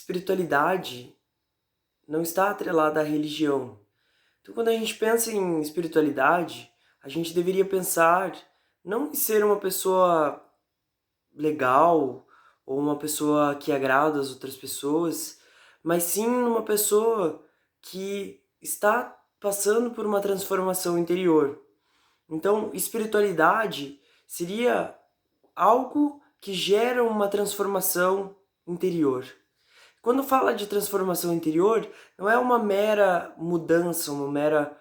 espiritualidade não está atrelada à religião. Então, quando a gente pensa em espiritualidade, a gente deveria pensar não em ser uma pessoa legal ou uma pessoa que agrada as outras pessoas, mas sim numa pessoa que está passando por uma transformação interior. Então, espiritualidade seria algo que gera uma transformação interior. Quando fala de transformação interior, não é uma mera mudança, uma mera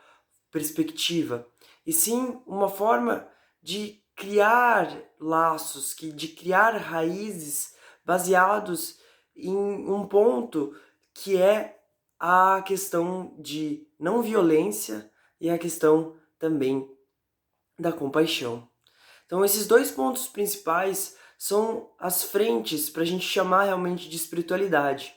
perspectiva, e sim uma forma de criar laços, de criar raízes baseados em um ponto que é a questão de não violência e a questão também da compaixão. Então, esses dois pontos principais são as frentes para a gente chamar realmente de espiritualidade.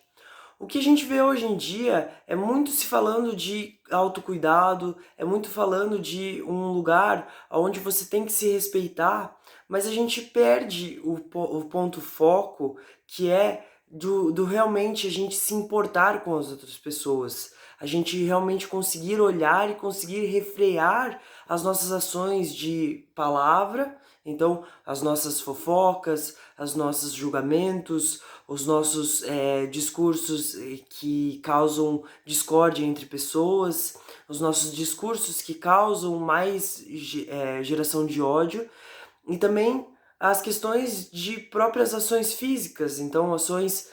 O que a gente vê hoje em dia é muito se falando de autocuidado, é muito falando de um lugar onde você tem que se respeitar, mas a gente perde o ponto foco, que é do realmente a gente se importar com as outras pessoas. A gente realmente conseguir olhar e conseguir refrear as nossas ações de palavra, então as nossas fofocas, os nossos julgamentos, os nossos discursos que causam discórdia entre pessoas, os nossos discursos que causam mais geração de ódio, e também as questões de próprias ações físicas, então ações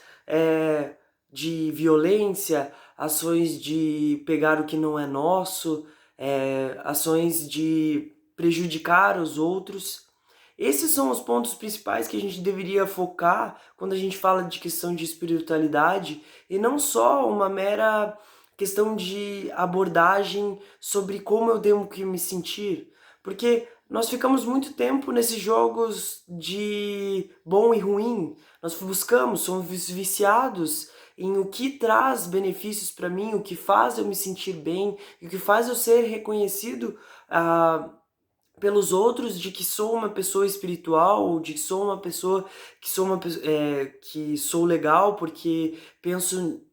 de violência, ações de pegar o que não é nosso, ações de prejudicar os outros. Esses são os pontos principais que a gente deveria focar quando a gente fala de questão de espiritualidade, e não só uma mera questão de abordagem sobre como eu devo que me sentir, porque nós ficamos muito tempo nesses jogos de bom e ruim, nós buscamos, somos viciados em o que traz benefícios para mim, o que faz eu me sentir bem, e o que faz eu ser reconhecido pelos outros de que sou uma pessoa espiritual, ou de que sou uma pessoa que sou legal porque penso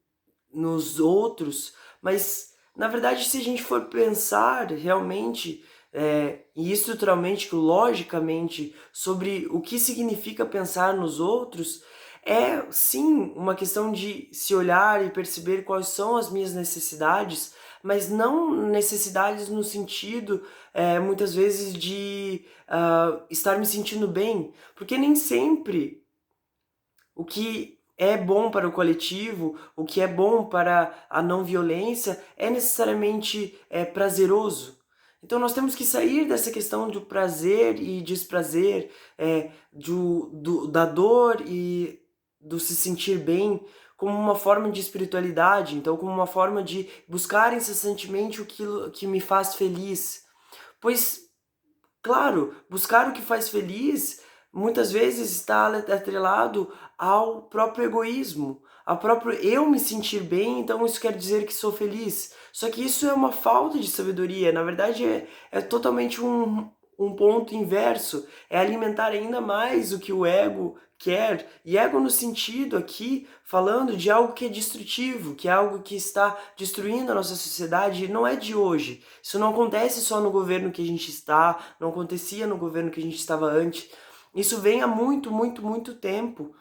nos outros, mas na verdade, se a gente for pensar realmente e estruturalmente, logicamente, sobre o que significa pensar nos outros, é sim uma questão de se olhar e perceber quais são as minhas necessidades, mas não necessidades no sentido, muitas vezes, de estar me sentindo bem, porque nem sempre o que é bom para o coletivo, o que é bom para a não violência, é necessariamente prazeroso. Então nós temos que sair dessa questão do prazer e desprazer, da dor e do se sentir bem, como uma forma de espiritualidade, então como uma forma de buscar incessantemente aquilo que me faz feliz. Pois, claro, buscar o que faz feliz muitas vezes está atrelado ao próprio egoísmo, ao próprio eu me sentir bem, então isso quer dizer que sou feliz. Só que isso é uma falta de sabedoria, na verdade é totalmente um ponto inverso, é alimentar ainda mais o que o ego quer, e ego no sentido aqui, falando de algo que é destrutivo, que é algo que está destruindo a nossa sociedade, e não é de hoje. Isso não acontece só no governo que a gente está, não acontecia no governo que a gente estava antes. Isso vem há muito, muito, muito tempo.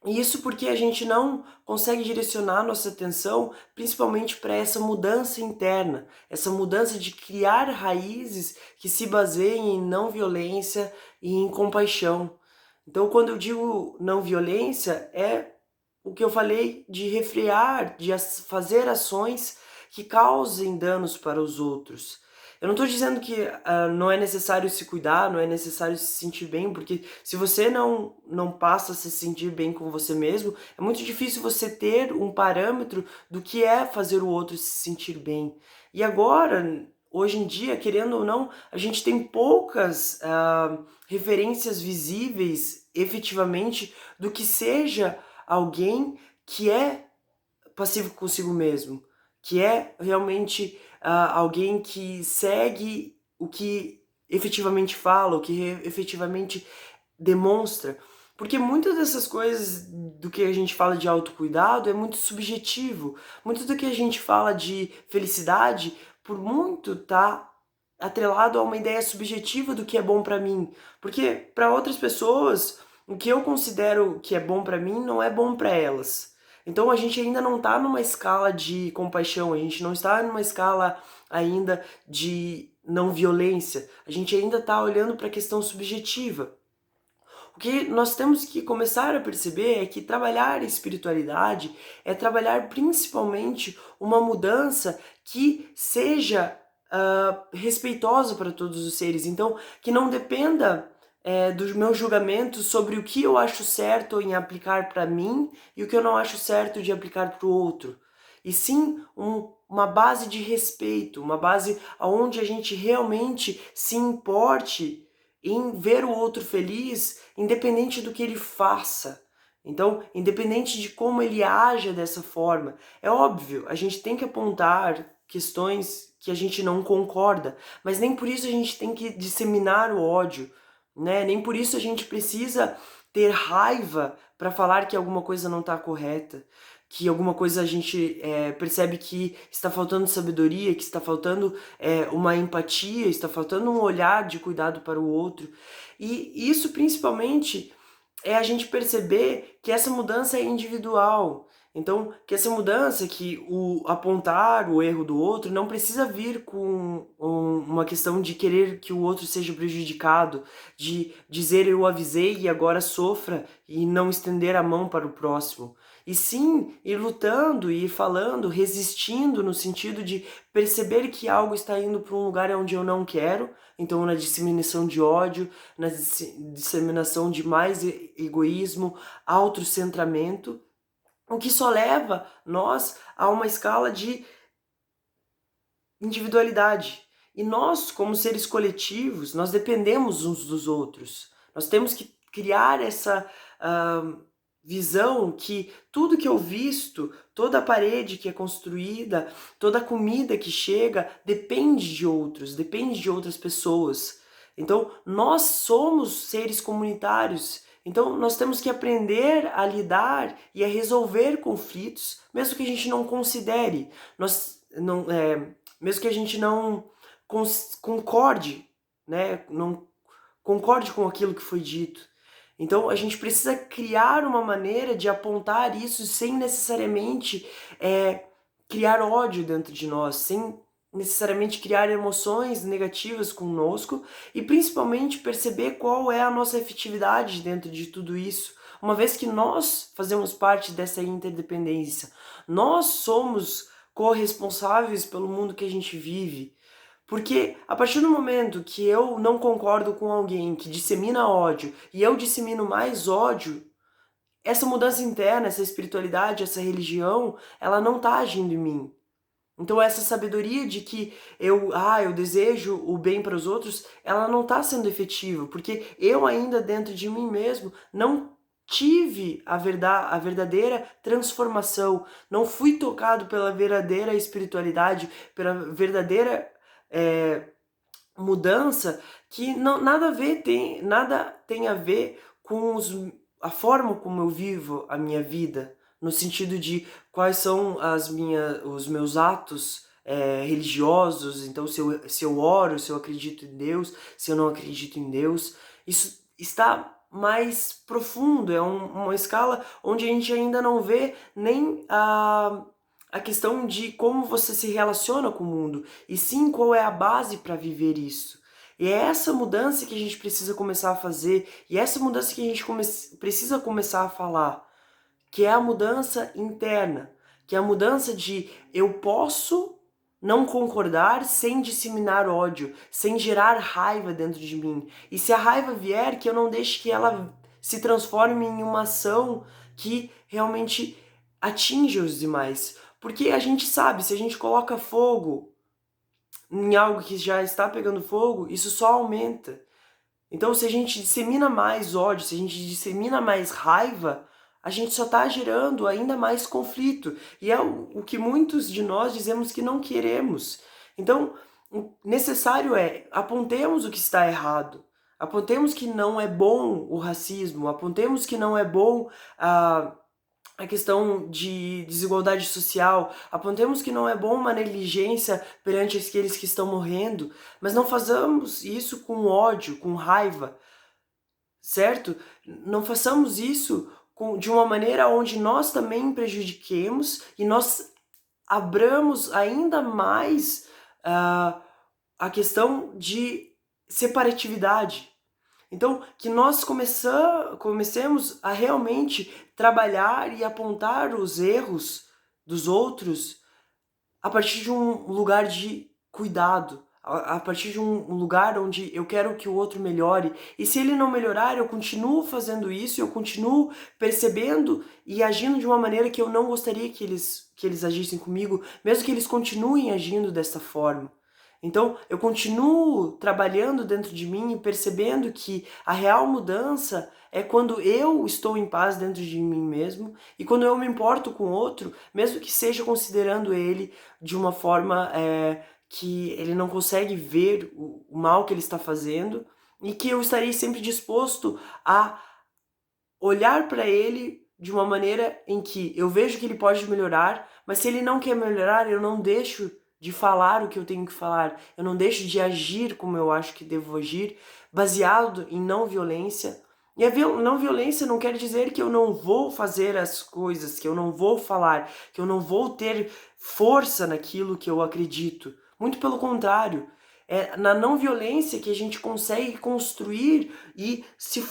E isso porque a gente não consegue direcionar nossa atenção principalmente para essa mudança interna, essa mudança de criar raízes que se baseiem em não violência e em compaixão. Então, quando eu digo não violência, é o que eu falei de refrear, de fazer ações que causem danos para os outros. Eu não estou dizendo que não é necessário se cuidar, não é necessário se sentir bem, porque se você não passa a se sentir bem com você mesmo, é muito difícil você ter um parâmetro do que é fazer o outro se sentir bem. E agora, hoje em dia, querendo ou não, a gente tem poucas referências visíveis, efetivamente, do que seja alguém que é passivo consigo mesmo, que é realmente alguém que segue o que efetivamente fala, o que efetivamente demonstra. Porque muitas dessas coisas do que a gente fala de autocuidado é muito subjetivo. Muito do que a gente fala de felicidade, por muito tá atrelado a uma ideia subjetiva do que é bom pra mim. Porque para outras pessoas, o que eu considero que é bom pra mim não é bom pra elas. Então a gente ainda não tá numa escala de compaixão, a gente não está numa escala ainda de não violência. A gente ainda tá olhando para a questão subjetiva. O que nós temos que começar a perceber é que trabalhar a espiritualidade é trabalhar principalmente uma mudança que seja respeitosa para todos os seres. Então, que não dependa do meu julgamento sobre o que eu acho certo em aplicar para mim e o que eu não acho certo de aplicar para o outro. E sim uma base de respeito, uma base onde a gente realmente se importe em ver o outro feliz, independente do que ele faça. Então, independente de como ele haja dessa forma. É óbvio, a gente tem que apontar questões que a gente não concorda, mas nem por isso a gente tem que disseminar o ódio, né? Nem por isso a gente precisa ter raiva para falar que alguma coisa não está correta, que alguma coisa a gente percebe que está faltando sabedoria, que está faltando uma empatia, está faltando um olhar de cuidado para o outro. E isso principalmente é a gente perceber que essa mudança é individual. Então, que essa mudança, que o apontar o erro do outro não precisa vir com uma questão de querer que o outro seja prejudicado, de dizer eu avisei e agora sofra e não estender a mão para o próximo. E sim, ir lutando, ir falando, resistindo no sentido de perceber que algo está indo para um lugar onde eu não quero, então na disseminação de ódio, na disseminação de mais egoísmo, autocentramento, o que só leva nós a uma escala de individualidade. E nós, como seres coletivos, nós dependemos uns dos outros. Nós temos que criar essa visão que tudo que eu visto, toda a parede que é construída, toda a comida que chega, depende de outros, depende de outras pessoas. Então, nós somos seres comunitários. Então, nós temos que aprender a lidar e a resolver conflitos, mesmo que a gente não considere, mesmo que a gente não concorde, né? Não concorde com aquilo que foi dito. Então, a gente precisa criar uma maneira de apontar isso sem necessariamente criar ódio dentro de nós, sem necessariamente criar emoções negativas conosco e principalmente perceber qual é a nossa efetividade dentro de tudo isso, uma vez que nós fazemos parte dessa interdependência. Nós somos corresponsáveis pelo mundo que a gente vive. Porque a partir do momento que eu não concordo com alguém que dissemina ódio e eu dissemino mais ódio, essa mudança interna, essa espiritualidade, essa religião, ela não está agindo em mim. Então essa sabedoria de que eu desejo o bem para os outros, ela não está sendo efetiva, porque eu ainda dentro de mim mesmo não tive a verdadeira transformação, não fui tocado pela verdadeira espiritualidade, pela verdadeira mudança que nada tem a ver com a forma como eu vivo a minha vida, no sentido de quais são os meus atos religiosos, então se eu oro, se eu acredito em Deus, se eu não acredito em Deus. Isso está mais profundo, é uma escala onde a gente ainda não vê nem a questão de como você se relaciona com o mundo, e sim qual é a base para viver isso. E é essa mudança que a gente precisa começar a fazer, e é essa mudança que a gente precisa começar a falar, que é a mudança interna, que é a mudança de eu posso não concordar sem disseminar ódio, sem gerar raiva dentro de mim. E se a raiva vier, que eu não deixe que ela se transforme em uma ação que realmente atinja os demais. Porque a gente sabe, se a gente coloca fogo em algo que já está pegando fogo, isso só aumenta. Então, se a gente dissemina mais ódio, se a gente dissemina mais raiva, a gente só está gerando ainda mais conflito. E é o que muitos de nós dizemos que não queremos. Então, o necessário é apontemos o que está errado. Apontemos que não é bom o racismo, apontemos que não é bom a questão de desigualdade social, apontemos que não é bom uma negligência perante aqueles que estão morrendo, mas não façamos isso com ódio, com raiva, certo? Não façamos isso de uma maneira onde nós também prejudiquemos e nós abramos ainda mais a questão de separatividade. Então, que nós comecemos a realmente trabalhar e apontar os erros dos outros a partir de um lugar de cuidado, a partir de um lugar onde eu quero que o outro melhore. E se ele não melhorar, eu continuo fazendo isso, eu continuo percebendo e agindo de uma maneira que eu não gostaria que eles agissem comigo, mesmo que eles continuem agindo dessa forma. Então, eu continuo trabalhando dentro de mim e percebendo que a real mudança é quando eu estou em paz dentro de mim mesmo e quando eu me importo com o outro, mesmo que seja considerando ele de uma forma que ele não consegue ver o mal que ele está fazendo e que eu estarei sempre disposto a olhar para ele de uma maneira em que eu vejo que ele pode melhorar, mas se ele não quer melhorar, eu não deixo de falar o que eu tenho que falar, eu não deixo de agir como eu acho que devo agir, baseado em não violência. E a não violência não quer dizer que eu não vou fazer as coisas, que eu não vou falar, que eu não vou ter força naquilo que eu acredito. Muito pelo contrário, é na não violência que a gente consegue construir e se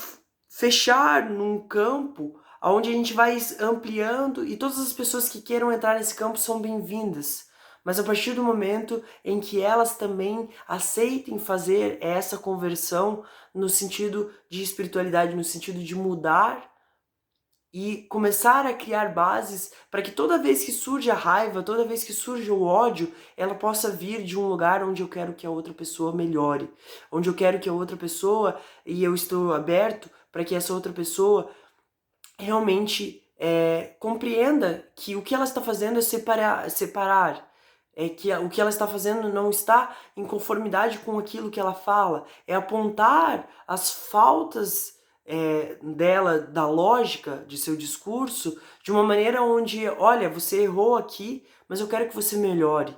fechar num campo onde a gente vai ampliando e todas as pessoas que queiram entrar nesse campo são bem-vindas. Mas a partir do momento em que elas também aceitem fazer essa conversão no sentido de espiritualidade, no sentido de mudar e começar a criar bases para que toda vez que surge a raiva, toda vez que surge o ódio, ela possa vir de um lugar onde eu quero que a outra pessoa melhore, onde eu quero que a outra pessoa, e eu estou aberto para que essa outra pessoa realmente compreenda que o que ela está fazendo é separar, que o que ela está fazendo não está em conformidade com aquilo que ela fala, é apontar as faltas dela, da lógica de seu discurso, de uma maneira onde, olha, você errou aqui, mas eu quero que você melhore.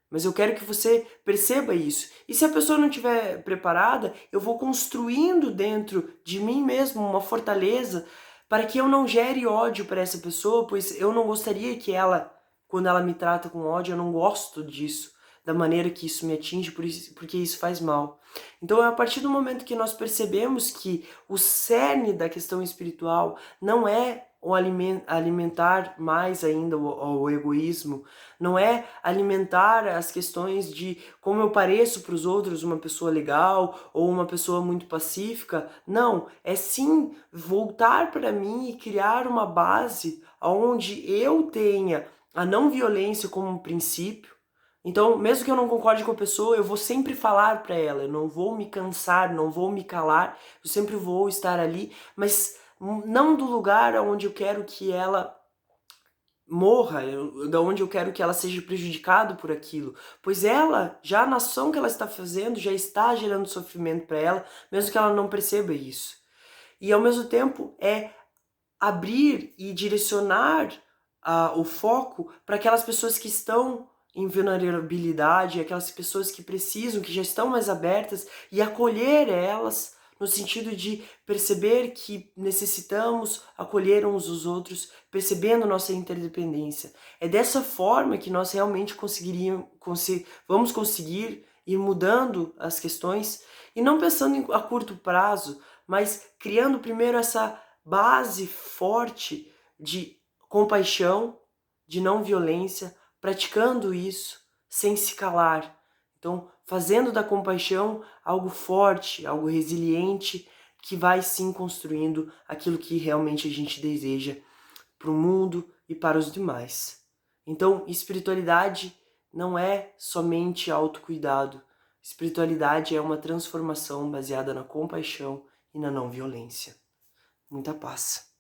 Mas eu quero que você perceba isso. E se a pessoa não estiver preparada, eu vou construindo dentro de mim mesmo uma fortaleza para que eu não gere ódio para essa pessoa, pois eu não gostaria que ela, quando ela me trata com ódio, eu não gosto disso, da maneira que isso me atinge, porque isso faz mal. Então é a partir do momento que nós percebemos que o cerne da questão espiritual não é o alimentar mais ainda o egoísmo, não é alimentar as questões de como eu pareço para os outros uma pessoa legal ou uma pessoa muito pacífica. Não, é sim voltar para mim e criar uma base onde eu tenha a não violência como um princípio. Então, mesmo que eu não concorde com a pessoa, eu vou sempre falar para ela, eu não vou me cansar, não vou me calar, eu sempre vou estar ali, mas não do lugar onde eu quero que ela morra, da onde eu quero que ela seja prejudicada por aquilo, pois ela, já na ação que ela está fazendo, já está gerando sofrimento para ela, mesmo que ela não perceba isso. E ao mesmo tempo é abrir e direcionar o foco para aquelas pessoas que estão em vulnerabilidade, aquelas pessoas que precisam, que já estão mais abertas, e acolher elas no sentido de perceber que necessitamos acolher uns os outros, percebendo nossa interdependência. É dessa forma que nós realmente vamos conseguir ir mudando as questões, e não pensando a curto prazo, mas criando primeiro essa base forte de compaixão, de não violência, praticando isso sem se calar. Então, fazendo da compaixão algo forte, algo resiliente, que vai sim construindo aquilo que realmente a gente deseja para o mundo e para os demais. Então, espiritualidade não é somente autocuidado. Espiritualidade é uma transformação baseada na compaixão e na não violência. Muita paz.